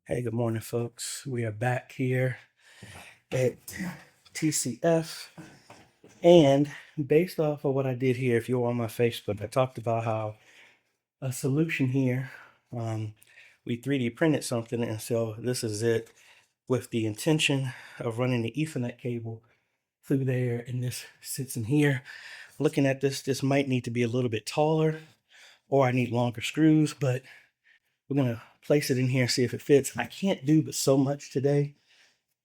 Hey, good morning, folks. We are back here at TCF. And based off of what I did here, if you're on my Facebook, I talked about how a solution here, we 3D printed something. And so this is it with the intention of running the Ethernet cable through there. And this sits in here. Looking at this might need to be a little bit taller or I need longer screws, but we're going to place it in here and see if it fits. I can't do but so much today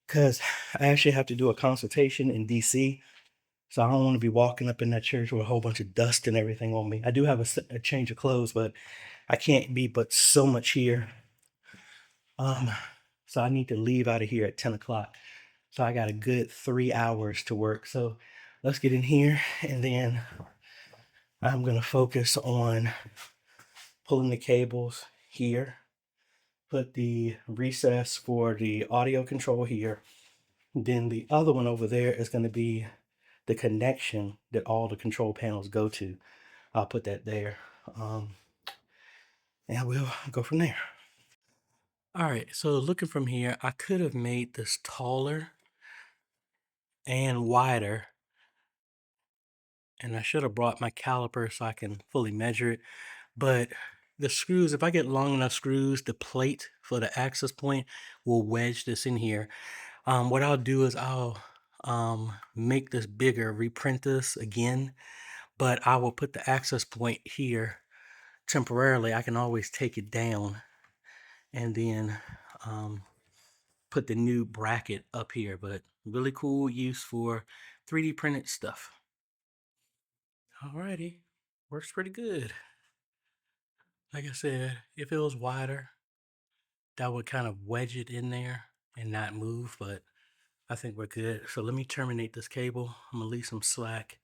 because I actually have to do a consultation in DC. So I don't want to be walking up in that church with a whole bunch of dust and everything on me. I do have a change of clothes, but I can't be but so much here. So I need to leave out of here at 10 o'clock. So I got a good 3 hours to work. So let's get in here and then I'm going to focus on pulling the cables here, put the recess for the audio control here. Then the other one over there is going to be the connection that all the control panels go to. I'll put that there. And we'll go from there. All right, so looking from here, I could have made this taller and wider. And I should have brought my caliper so I can fully measure it. But the screws, if I get long enough screws, the plate for the access point will wedge this in here. What I'll do is I'll make this bigger, reprint this again, but I will put the access point here temporarily. I can always take it down and then put the new bracket up here, but really cool use for 3D printed stuff. Alrighty, works pretty good. Like I said, if it was wider, that would kind of wedge it in there and not move, but I think we're good. So let me terminate this cable. I'm gonna leave some slack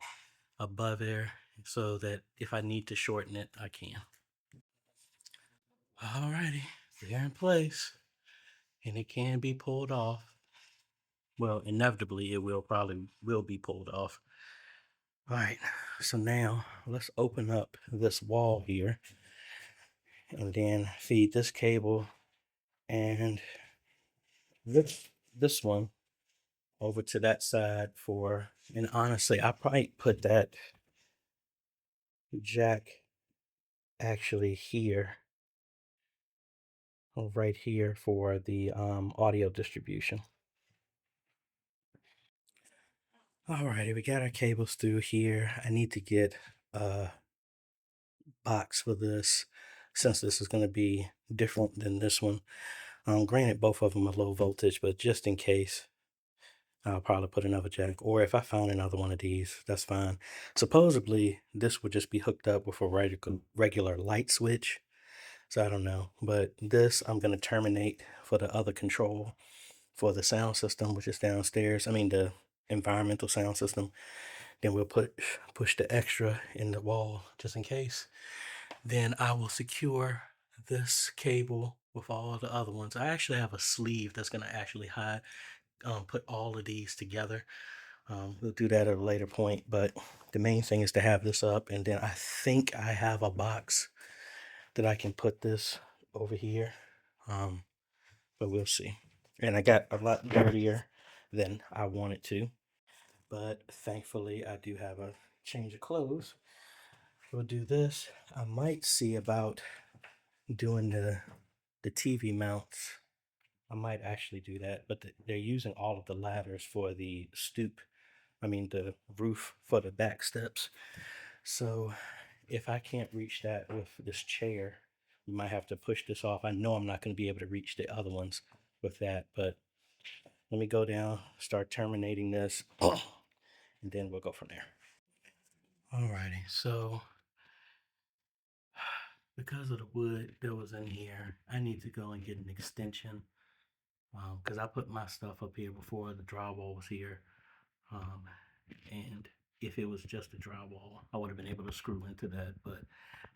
above there so that if I need to shorten it, I can. Alrighty, they're in place and it can be pulled off. Well, inevitably it probably will be pulled off. All right, so now let's open up this wall here and then feed this cable and this one over to that side for, and honestly, I probably put that jack actually here, right here for the audio distribution. Alrighty, we got our cables through here. I need to get a box for this since this is going to be different than this one. Granted, both of them are low voltage, but just in case, I'll probably put another jack. Or if I found another one of these, that's fine. Supposedly, this would just be hooked up with a regular light switch. So I don't know. But this, I'm going to terminate for the other control for the sound system, which is downstairs. I mean, the environmental sound system. Then we'll push the extra in the wall just in case. Then I will secure this cable with all the other ones. I actually have a sleeve that's going to actually put all of these together. We'll do that at a later point, but the main thing is to have this up, and then I think I have a box that I can put this over here, but we'll see. And I got a lot dirtier than I wanted to, but thankfully I do have a change of clothes. We'll do this. I might see about doing the TV mounts. I might actually do that, but they're using all of the ladders for the stoop. I mean, the roof for the back steps. So if I can't reach that with this chair, we might have to push this off. I know I'm not going to be able to reach the other ones with that, but let me go down, start terminating this, and then we'll go from there. Alrighty, so because of the wood that was in here, I need to go and get an extension because I put my stuff up here before the drywall was here. And if it was just a drywall, I would have been able to screw into that, but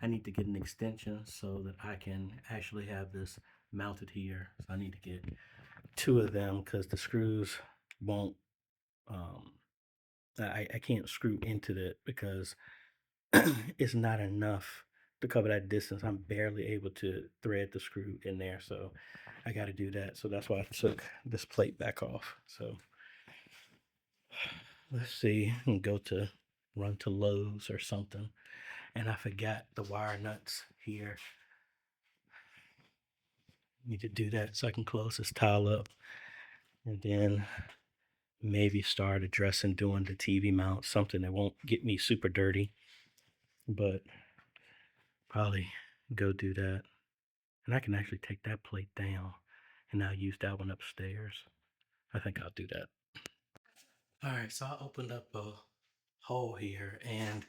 I need to get an extension so that I can actually have this mounted here. So I need to get two of them because the screws won't, um, I can't screw into that because it's not enough to cover that distance. I'm barely able to thread the screw in there. So I got to do that. So that's why I took this plate back off. So let's see, and run to Lowe's or something. And I forgot the wire nuts here. Need to do that so I can close this tile up. And then maybe start addressing doing the TV mount, something that won't get me super dirty. But probably go do that. And I can actually take that plate down and I'll use that one upstairs. I think I'll do that. All right, so I opened up a hole here and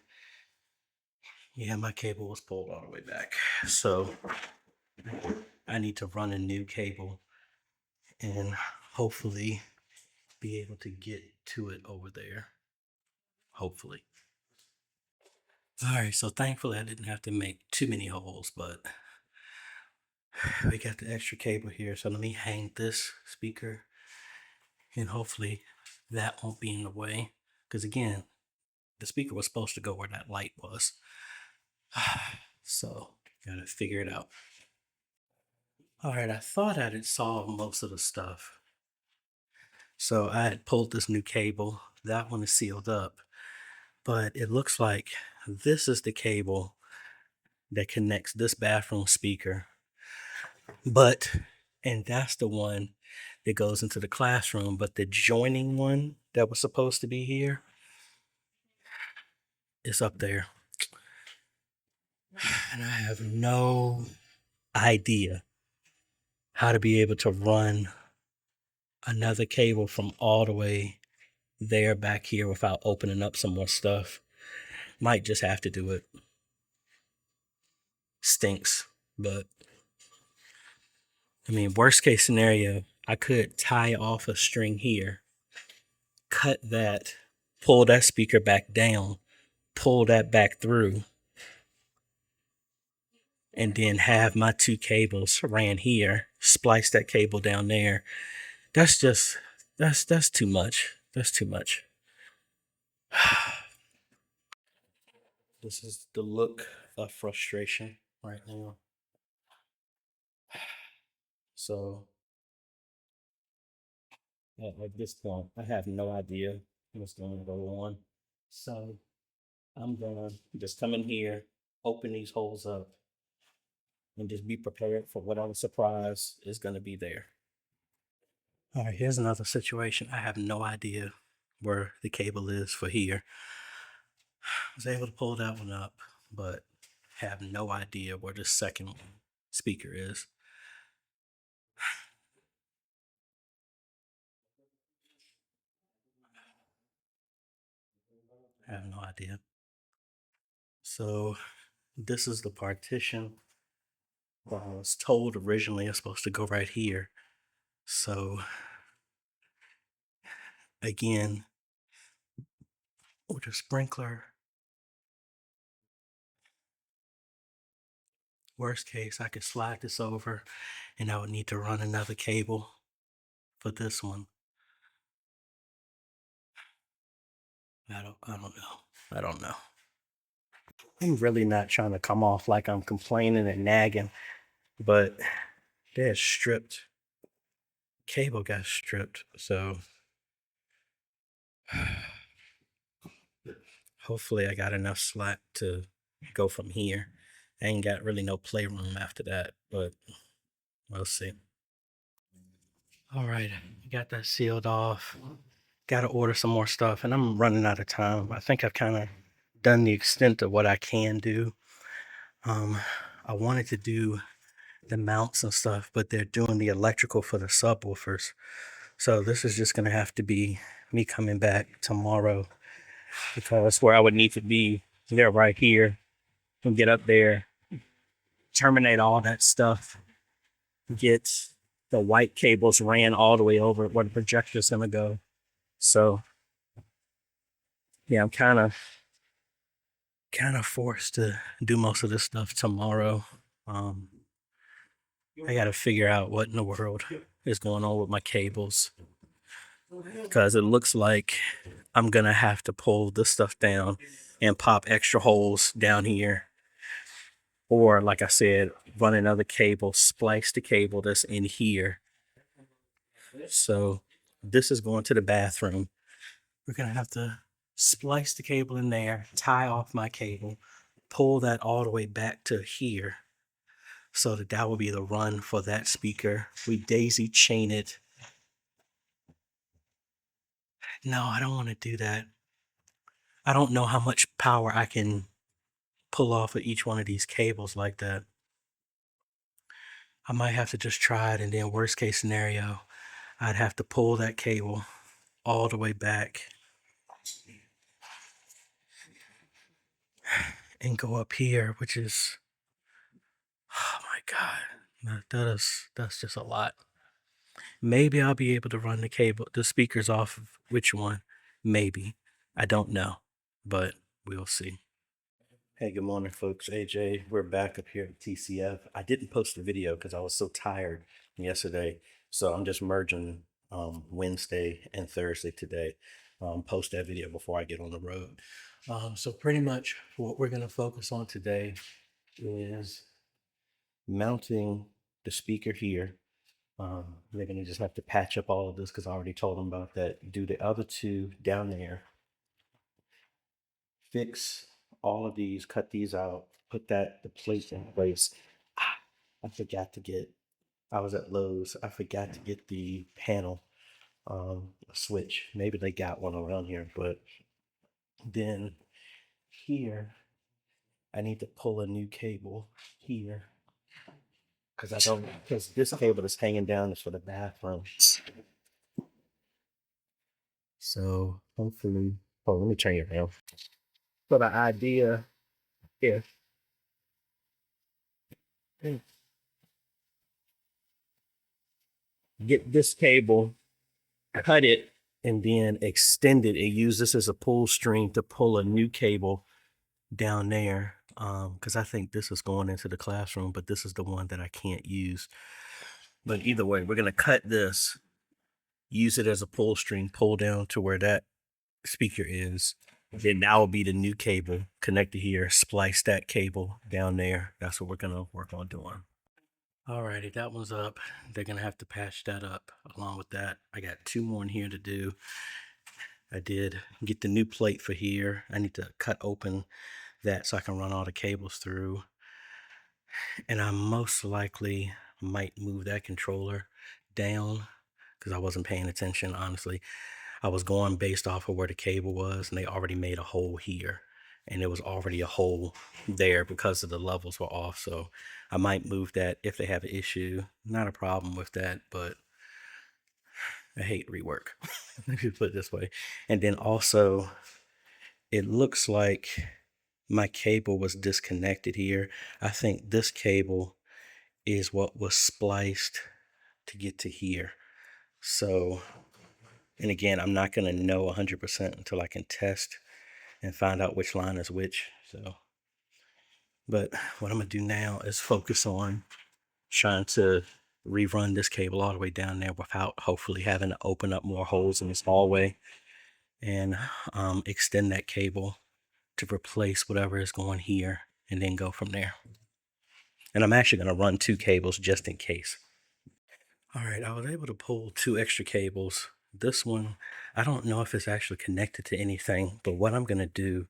yeah, my cable was pulled all the way back. So I need to run a new cable and hopefully be able to get to it over there. Hopefully. All right, so thankfully I didn't have to make too many holes, but we got the extra cable here. So let me hang this speaker and hopefully that won't be in the way. Because again, the speaker was supposed to go where that light was. So gotta figure it out. All right, I thought I had solved most of the stuff. So I had pulled this new cable. That one is sealed up. But it looks like this is the cable that connects this bathroom speaker. And that's the one that goes into the classroom. But the joining one that was supposed to be here is up there. And I have no idea how to be able to run another cable from all the way there back here without opening up some more stuff. Might just have to do it. Stinks, but I mean, worst case scenario, I could tie off a string here, cut that, pull that speaker back down, pull that back through, and then have my two cables ran here, splice that cable down there. That's too much. That's too much. This is the look of frustration right now. So at this point, I have no idea what's going to go on. So I'm gonna just come in here, open these holes up, and just be prepared for whatever surprise is gonna be there. All right, here's another situation. I have no idea where the cable is for here. I was able to pull that one up, but have no idea where the second speaker is. I have no idea. So this is the partition. Well, I was told originally it's supposed to go right here. So again, with a sprinkler, worst case, I could slide this over and I would need to run another cable for this one. I don't know. I don't know. I'm really not trying to come off like I'm complaining and nagging, but that stripped cable got stripped. So hopefully I got enough slack to go from here. I ain't got really no playroom after that, but we'll see. All right, got that sealed off. Got to order some more stuff, and I'm running out of time. I think I've kind of done the extent of what I can do. I wanted to do the mounts and stuff, but they're doing the electrical for the subwoofers. So this is just gonna have to be me coming back tomorrow because where I would need to be, they're right here. And get up there, terminate all that stuff, get the white cables ran all the way over where the projector's gonna go. So yeah, I'm kind of forced to do most of this stuff tomorrow. I got to figure out what in the world is going on with my cables because it looks like I'm gonna have to pull this stuff down and pop extra holes down here or like I said, run another cable, splice the cable that's in here. So this is going to the bathroom. We're gonna have to splice the cable in there, tie off my cable, pull that all the way back to here, so that will be the run for that speaker. We daisy chain it. No, I don't want to do that. I don't know how much power I can pull off of each one of these cables like that. I might have to just try it, and then worst case scenario, I'd have to pull that cable all the way back and go up here, which is, oh my God, that's just a lot. Maybe I'll be able to run the speakers off of which one? Maybe. I don't know, but we'll see. Hey, good morning, folks. AJ, we're back up here at TCF. I didn't post the video because I was so tired yesterday, so I'm just merging Wednesday and Thursday today. Post that video before I get on the road. So pretty much what we're going to focus on today is mounting the speaker here. They're going to just have to patch up all of this because I already told them about that. Do the other two down there. Fix all of these, cut these out, put the plate in place. I forgot to get, I was at Lowe's. I forgot to get the panel switch. Maybe they got one around here, but then here, I need to pull a new cable here because this cable is hanging down is for the bathroom. So hopefully, oh, let me turn you around. So the idea is get this cable, cut it, and then extend it and use this as a pull string to pull a new cable down there. Because I think this is going into the classroom, but this is the one that I can't use. But either way, we're gonna cut this, use it as a pull string, pull down to where that speaker is. Then that will be the new cable connected here. Splice that cable down there. That's what we're gonna work on doing. Alrighty, that one's up. They're gonna have to patch that up. Along with that, I got two more in here to do. I did get the new plate for here. I need to cut open that so I can run all the cables through. And I most likely might move that controller down because I wasn't paying attention, honestly. I was going based off of where the cable was, and they already made a hole here. And there was already a hole there because of the levels were off. So I might move that if they have an issue. Not a problem with that, but I hate rework, if you put it this way. And then also, it looks like my cable was disconnected here. I think this cable is what was spliced to get to here. So, and again, I'm not going to know 100% until I can test and find out which line is which. So, but what I'm going to do now is focus on trying to rerun this cable all the way down there without hopefully having to open up more holes in this hallway, and extend that cable to replace whatever is going here and then go from there. And I'm actually going to run two cables just in case. All right, I was able to pull two extra cables. This one, I don't know if it's actually connected to anything, but what I'm going to do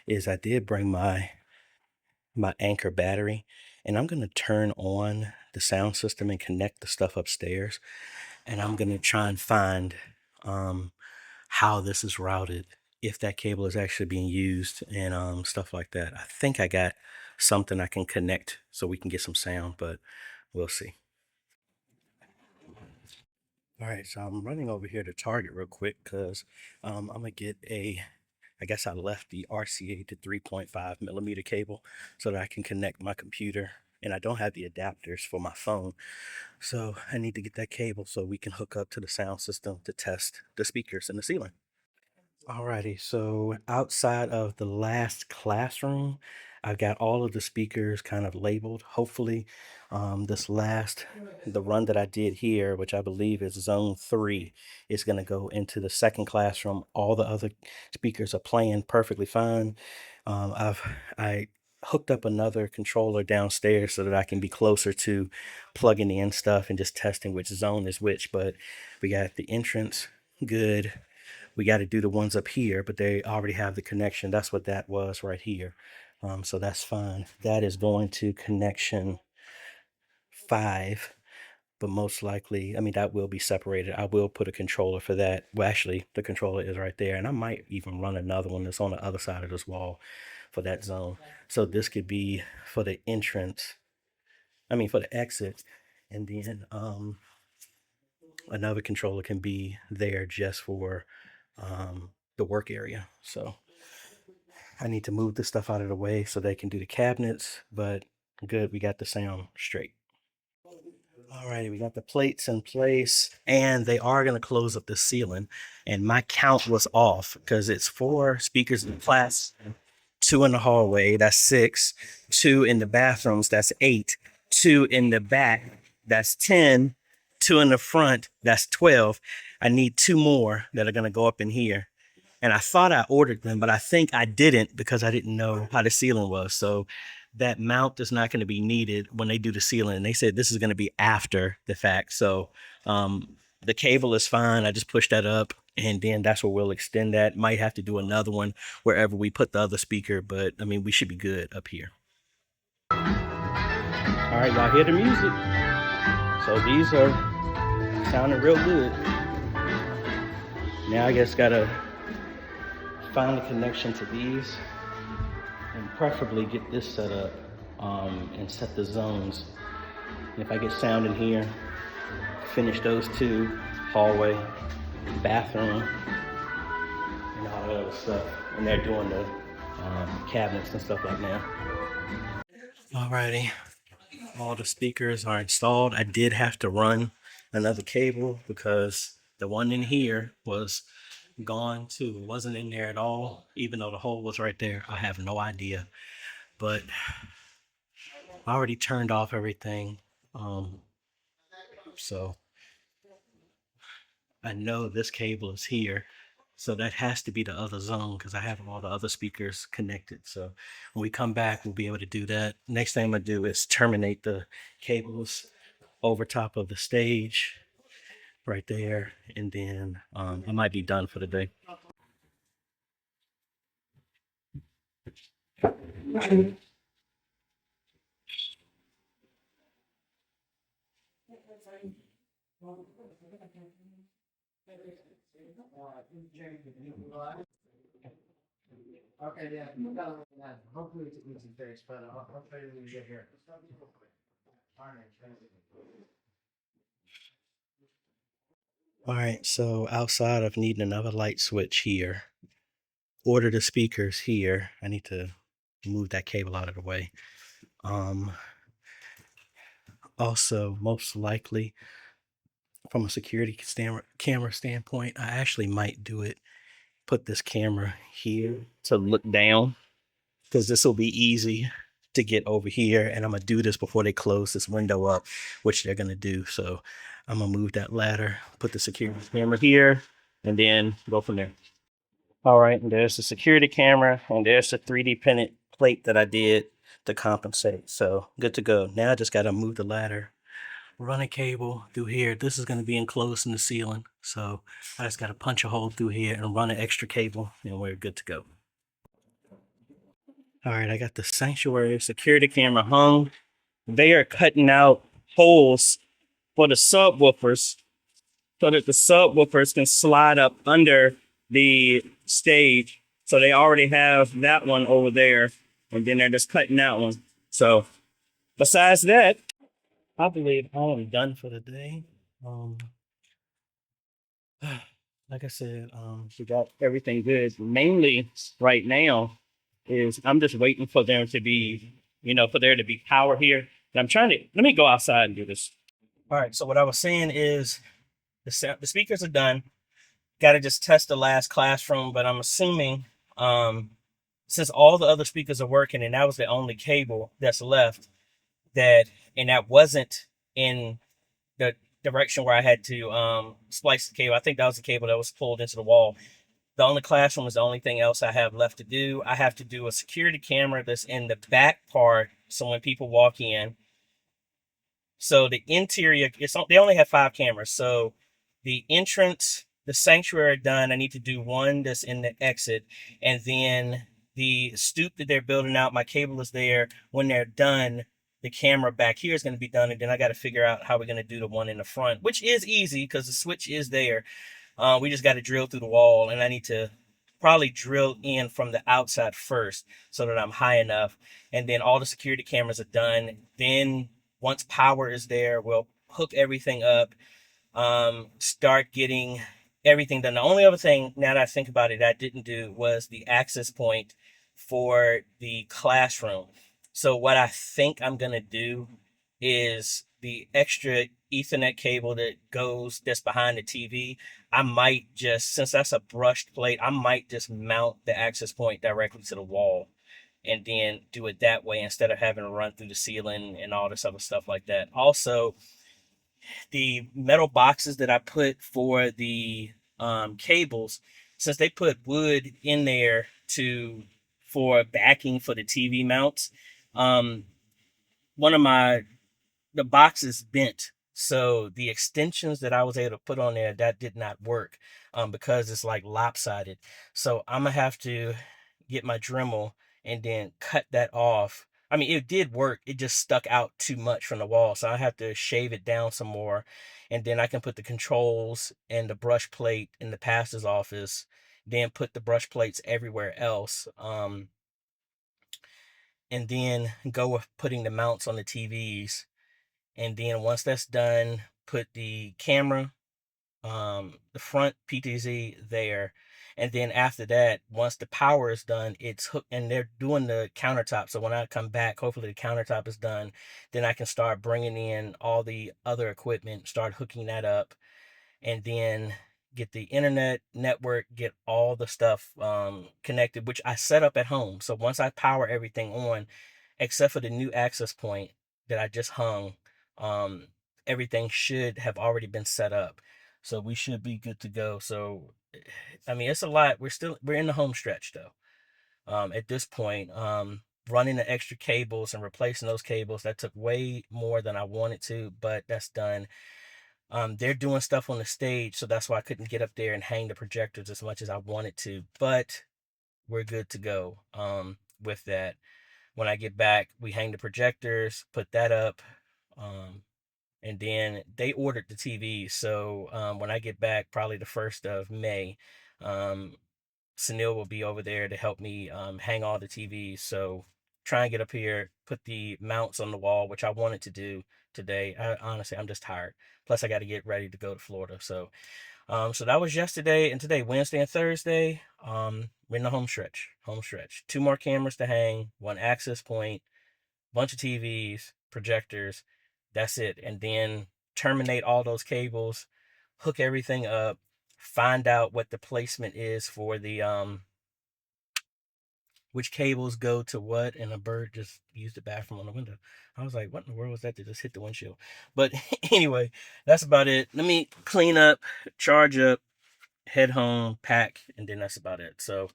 is I did bring my Anchor battery, and I'm going to turn on the sound system and connect the stuff upstairs. And I'm going to try and find how this is routed, if that cable is actually being used, and stuff like that. I think I got something I can connect so we can get some sound, but we'll see. All right, so I'm running over here to Target real quick because I'm gonna get I guess I left the RCA to 3.5 millimeter cable so that I can connect my computer, and I don't have the adapters for my phone. So I need to get that cable so we can hook up to the sound system to test the speakers in the ceiling. Alrighty, so outside of the last classroom, I've got all of the speakers kind of labeled. Hopefully, the run that I did here, which I believe is zone 3, is going to go into the second classroom. All the other speakers are playing perfectly fine. I hooked up another controller downstairs so that I can be closer to plugging in stuff and just testing which zone is which. But we got the entrance good. We got to do the ones up here, but they already have the connection. That's what that was right here. So that's fine. That is going to connection 5, but most likely, I mean, that will be separated. I will put a controller for that. Well, actually, the controller is right there, and I might even run another one that's on the other side of this wall for that zone. So this could be for the entrance, I mean, for the exit, and then another controller can be there just for the work area. So I need to move this stuff out of the way so they can do the cabinets, but good, we got the sound straight. Alrighty, we got the plates in place, and they are going to close up the ceiling. And my count was off because it's 4 speakers in the class, 2 in the hallway, that's 6, 2 in the bathrooms, that's 8, 2 in the back, that's 10, 2 in the front, that's 12. I need 2 more that are going to go up in here. And I thought I ordered them, but I think I didn't because I didn't know how the ceiling was. So that mount is not going to be needed when they do the ceiling. And they said this is going to be after the fact. So the cable is fine. I just pushed that up, and then that's where we'll extend that. Might have to do another one wherever we put the other speaker, but I mean, we should be good up here. All right, y'all hear the music. So these are sounding real good. Now I just gotta find the connection to these and preferably get this set up and set the zones. And if I get sound in here, finish those 2, hallway, bathroom, and all that other stuff. And they're doing the cabinets and stuff like that. Alrighty, all the speakers are installed. I did have to run another cable because the one in here was gone too. It wasn't in there at all, even though the hole was right there. I have no idea, but I already turned off everything. So I know this cable is here, so that has to be the other zone because I have all the other speakers connected. So when we come back, we'll be able to do that. Next thing I'm gonna do is terminate the cables over top of the stage right there, and then I might be done for the day. Okay, yeah, hopefully it's an easy fix, but hopefully we get here. All right, so outside of needing another light switch here, order the speakers here. I need to move that cable out of the way. Also, most likely, from a security camera standpoint, I actually might do it. Put this camera here to look down because this will be easy to get over here. And I'm gonna do this before they close this window up, which they're gonna do. So I'm gonna move that ladder, put the security camera here, and then go from there. All right, and there's the security camera, and there's the 3D printed plate that I did to compensate. So good to go. Now I just gotta move the ladder, run a cable through here. This is gonna be enclosed in the ceiling. So I just gotta punch a hole through here and run an extra cable, and we're good to go. All right, I got the sanctuary security camera hung. They are cutting out holes for the subwoofers so that the subwoofers can slide up under the stage. So they already have that one over there, and then they're just cutting that one. So besides that, I believe I'm done for the day. Like I said, we got everything good. Mainly right now is I'm just waiting for them to be, for there to be power here. And I'm trying to, let me go outside and do this. All right, so what I was saying is the speakers are done. Got to just test the last classroom, but I'm assuming since all the other speakers are working and that was the only cable that's left, and that wasn't in the direction where I had to splice the cable. I think that was the cable that was pulled into the wall. The only classroom is the only thing else I have left to do. I have to do a security camera that's in the back part, so when people walk in, so the interior, they only have 5 cameras. So the entrance, the sanctuary are done. I need to do one that's in the exit, and then the stoop that they're building out. My cable is there. When they're done, the camera back here is going to be done, and then I got to figure out how we're going to do the one in the front, which is easy because the switch is there. We just got to drill through the wall, and I need to probably drill in from the outside first so that I'm high enough. And then all the security cameras are done. Then once power is there, we'll hook everything up, start getting everything done. The only other thing, now that I think about it, I didn't do was the access point for the classroom. So what I think I'm going to do is the extra Ethernet cable that's behind the TV. I might just, since that's a brushed plate, I might just mount the access point directly to the wall and then do it that way instead of having to run through the ceiling and all this other stuff like that. Also, the metal boxes that I put for the cables, since they put wood in there for backing for the TV mounts, um, one of the box is bent. So the extensions that I was able to put on there, that did not work because it's like lopsided. So I'm gonna have to get my Dremel and then cut that off. I mean, it did work. It just stuck out too much from the wall. So I have to shave it down some more. And then I can put the controls and the brush plate in the pastor's office, then put the brush plates everywhere else. And then go with putting the mounts on the TVs, and then once that's done, put the camera, the front PTZ there. And then after that, once the power is done, it's hooked, and they're doing the countertop. So when I come back, hopefully the countertop is done. Then I can start bringing in all the other equipment, start hooking that up, and then get the internet network, get all the stuff connected, which I set up at home. So once I power everything on, except for the new access point that I just hung, um, everything should have already been set up. So we should be good to go. So, I mean, it's a lot. We're in the home stretch though. At this point, running the extra cables and replacing those cables, that took way more than I wanted to, but that's done. They're doing stuff on the stage, so that's why I couldn't get up there and hang the projectors as much as I wanted to, but we're good to go with that. When I get back, we hang the projectors, put that up, and then they ordered the TV. So when I get back, probably the 1st of May, Sunil will be over there to help me hang all the TVs. So try and get up here, put the mounts on the wall, which I wanted to do today. Honestly, I'm just tired. Plus, I got to get ready to go to Florida. So that was yesterday, and today, Wednesday and Thursday, we're in the home stretch. Home stretch. 2 more cameras to hang, 1 access point, bunch of TVs, projectors. That's it. And then terminate all those cables, hook everything up, find out what the placement is for the which cables go to what, and a bird just used the bathroom on the window. I was like, what in the world was that just hit the windshield? But anyway, that's about it. Let me clean up, charge up, head home, pack, and then that's about it. So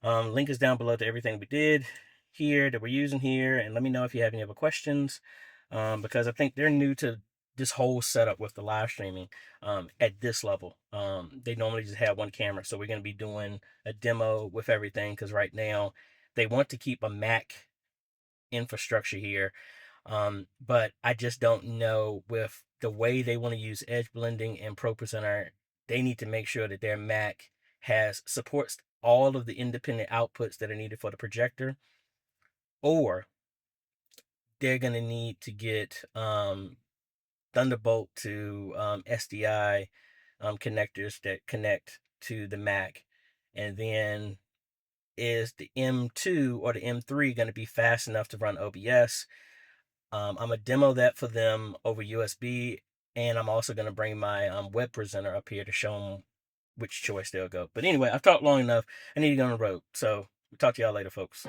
link is down below to everything we did here that we're using here, and let me know if you have any other questions, because I think they're new to this whole setup with the live streaming at this level. They normally just have 1 camera, so we're going to be doing a demo with everything, because right now they want to keep a Mac infrastructure here, but I just don't know, with the way they want to use edge blending and ProPresenter, they need to make sure that their Mac supports all of the independent outputs that are needed for the projector, or they're going to need to get Thunderbolt to SDI connectors that connect to the Mac. And then, is the M2 or the M3 going to be fast enough to run OBS? I'm going to demo that for them over USB, and I'm also going to bring my web presenter up here to show them which choice they'll go. But anyway, I've talked long enough. I need to go on the road. So, talk to y'all later, folks.